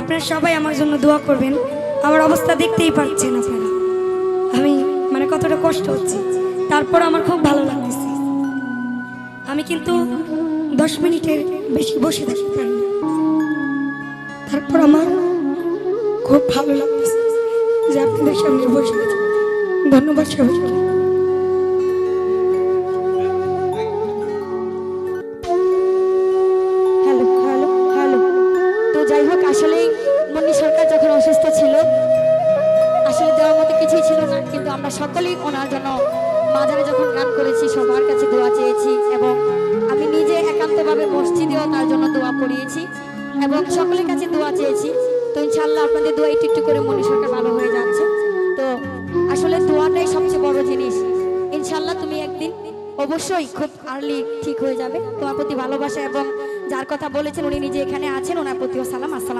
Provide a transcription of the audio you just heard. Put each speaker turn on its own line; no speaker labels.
আপনারা সবাই আমার জন্য দোয়া করবেন। আমার অবস্থা দেখতেই পাচ্ছেন আপনারা, আমি মানে কতটা কষ্ট হচ্ছে, তারপর আমার খুব ভালো লাগতেছে। আমি কিন্তু 10 মিনিটের বেশি বসে থাকতে পারি না, তারপর আমার খুব ভালো লাগতেছে যে আপনাদের সামনে বসে আছি। ধন্যবাদ সবাইকে।
Hello hello hello. তো যাই হোক, আসলে মুন্নি সরকার যখন অসুস্থ ছিল, আসলে দেওয়ার মতো কিছুই ছিল না, কিন্তু আমরা সকলেই ওনার জন্য মাজারে যখন গান করেছি সবার কাছে দোয়া চেয়েছি, এবং আমি নিজে একান্তভাবে মসজিদেও তার জন্য দোয়া পড়িয়েছি এবং সকলের কাছে দোয়া চেয়েছি। তো ইনশাআল্লাহ আপনাদের দোয়া একটু একটু করে মুন্নি সরকার ভালো হয়ে যাচ্ছে। তো আসলে দোয়াটাই সবচেয়ে বড় জিনিস। ইনশাআল্লাহ তুমি একদিন অবশ্যই খুব আর্লি ঠিক হয়ে যাবে। তোমার প্রতি ভালোবাসা, এবং যার কথা বলেছেন উনি নিজে এখানে আছেন, ওনার প্রতিও সালাম। আসসালাম।